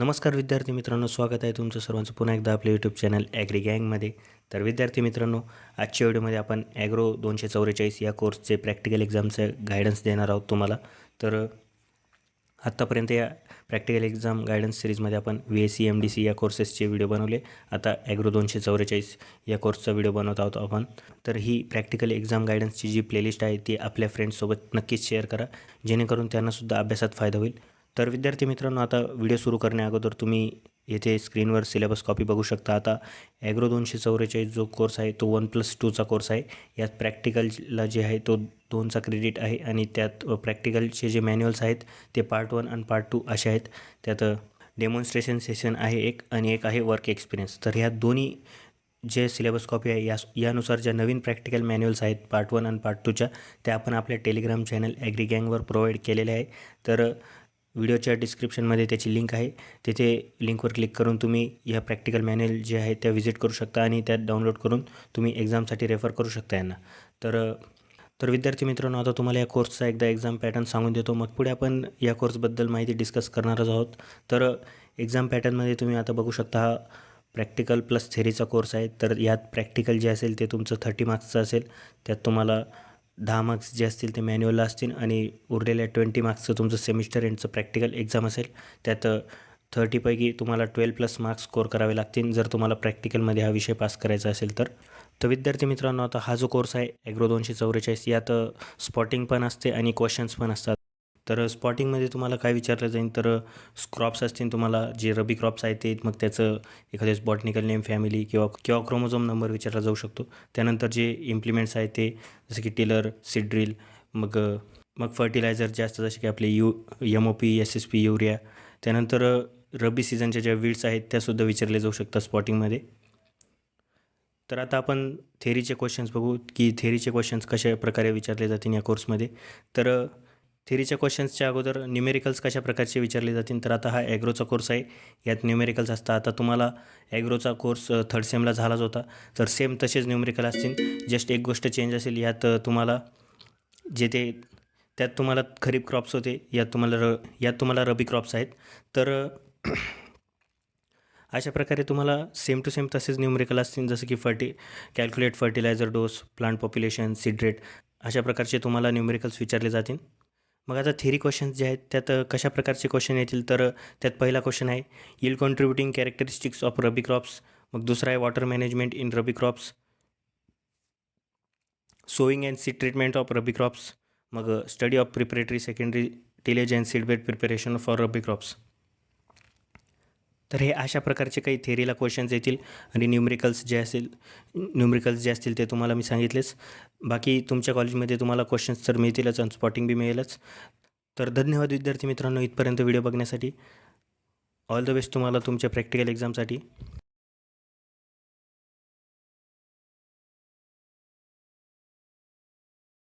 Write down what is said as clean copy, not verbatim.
नमस्कार विद्यार्थी मित्रांनो, स्वागत आहे तुमचं सर्वांचं पुन्हा एकदा आपल्या यूट्यूब चॅनल ॲग्री गँगमध्ये. तर विद्यार्थी मित्रांनो, आजच्या व्हिडिओमध्ये आपण ॲग्रो 244 या कोर्सचे प्रॅक्टिकल एक्झामचं गायडन्स देणार आहोत तुम्हाला. तर आत्तापर्यंत या प्रॅक्टिकल एक्झाम गायडन्स सिरीजमध्ये आपण VSc MDC या कोर्सेसचे व्हिडिओ बनवले. आता ॲग्रो 244 या कोर्सचा व्हिडिओ बनवत आहोत आपण. तर ही प्रॅक्टिकल एक्झाम गायडन्सची जी प्लेलिस्ट आहे ती आपल्या फ्रेंड्ससोबत नक्कीच शेअर करा, जेणेकरून त्यांनासुद्धा अभ्यासात फायदा होईल. तर विद्यार्थी मित्रांनो, आता व्हिडिओ सुरू करण्याअगोदर तुम्ही येथे स्क्रीनवर सिलेबस कॉपी बघू शकता. आता ॲग्रो 244 जो कोर्स आहे तो 1+2चा कोर्स आहे. यात प्रॅक्टिकलला जे आहे तो 2चा क्रेडिट आहे आणि त्यात प्रॅक्टिकलचे जे मॅन्युअल्स आहेत ते पार्ट 1 आणि पार्ट 2 असे आहेत. त्यात डेमॉन्स्ट्रेशन सेशन आहे एक आणि एक आहे वर्क एक्सपिरियन्स. तर ह्या दोन्ही जे सिलेबस कॉपी आहे यानुसार ज्या नवीन प्रॅक्टिकल मॅन्युअल्स आहेत पार्ट 1 आणि पार्ट 2च्या, त्या आपण आपल्या Telegram channel agree gang war provide केलेले आहे. तर व्हिडिओच्या डिस्क्रिप्शनमध्ये त्याची लिंक आहे. तिथे लिंकवर क्लिक करून तुम्ही या प्रॅक्टिकल मॅन्युअल जे आहे त्या व्हिजिट करू शकता आणि त्यात डाउनलोड करून तुम्ही एक्झामसाठी रेफर करू शकता यांना. तर विद्यार्थी मित्रांनो, आता तुम्हाला या कोर्सचा एकदा एक्झाम पॅटर्न सांगून देतो, मग पुढे आपण या कोर्सबद्दल माहिती डिस्कस करणारच आहोत. तर एक्झाम पॅटर्नमध्ये तुम्ही आता बघू शकता, हा प्रॅक्टिकल प्लस थेरीचा कोर्स आहे. तर यात प्रॅक्टिकल जे असेल ते तुमचं 30 मार्क्सचं असेल. त्यात तुम्हाला 10 मार्क्स जे असतील ते मॅन्युअलला असतील आणि उरलेल्या 20 मार्क्सचं तुमचं सेमिस्टर एंडचं प्रॅक्टिकल एक्झाम असेल. त्यात 30पैकी तुम्हाला 12+ मार्क्स स्कोर करावे लागतील जर तुम्हाला प्रॅक्टिकलमध्ये हा विषय पास करायचा असेल तर. विद्यार्थी मित्रांनो, आता हा जो कोर्स आहे ॲग्रो 244 यात स्पॉटिंग पण असते आणि क्वेश्चन्स पण असतात. तर स्पॉटिंगमध्ये तुम्हाला काय विचारलं जाईल, तर क्रॉप्स असतील तुम्हाला, जे रबी क्रॉप्स आहेत ते, मग त्याचं एखाद्याच बॉटनिकल नेम, फॅमिली किंवा क्रोमोझोम नंबर विचारला जाऊ शकतो. त्यानंतर जे इम्प्लिमेंट्स आहेत ते, जसं की टिलर, सीड ड्रिल, मग फर्टिलायझर जे असतात जसे की आपले MOP, SSP, युरिया. त्यानंतर रब्बी सीझनच्या ज्या वीड्स आहेत त्यासुद्धा विचारले जाऊ शकतात स्पॉटिंगमध्ये. तर आता आपण थेरीचे क्वेश्चन्स बघू की थेरीचे क्वेश्चन्स कशा प्रकारे विचारले जातील या कोर्समध्ये. तर थेरीच्या क्वेश्चन्सच्या अगोदर न्यूमेरिकल्स कशा प्रकारचे विचारले जातील. तर आता हा ॲग्रोचा कोर्स आहे, यात न्यूमेरिकल्स असतात. आता तुम्हाला ॲग्रोचा कोर्स थर्ड सेमला झालाच होता, तर सेम तसेच न्यूमेरिकल असतील. जस्ट एक गोष्ट चेंज असेल, यात तुम्हाला त्यात तुम्हाला खरीप क्रॉप्स होते, यात तुम्हाला रबी क्रॉप्स आहेत. तर अशा प्रकारे तुम्हाला सेम टू सेम तसेच न्यूमेरिकल असतील, जसं की calculate fertiliser dose, plant population, seed rate, अशा प्रकारचे तुम्हाला न्यूमेरिकल्स विचारले जातील. मग आता थेरी क्वेश्चन्स जे आहेत त्यात कशा प्रकारचे क्वेश्चन येतील, तर त्यात पहिला क्वेश्चन आहे yield contributing characteristics of rabi crops. मग दुसरा आहे water management in rabi crops, sowing and seed treatment of rabi crops. मग study of preparatory secondary tillage and seedbed preparation for rabi crops. तर हे अशा प्रकारचे काही थेरीला क्वेश्चन्स येतील आणि न्यूमेरिकल्स जे असतील ते तुम्हाला मी सांगितलेच. बाकी तुमच्या कॉलेजमध्ये तुम्हाला क्वेश्चन्स तर मिळतीलच आणि स्पॉटिंग बी मिळेलच. तर धन्यवाद विद्यार्थी मित्रांनो, इथपर्यंत व्हिडिओ बघण्यासाठी. ऑल द बेस्ट तुम्हाला तुमच्या प्रॅक्टिकल एक्झामसाठी.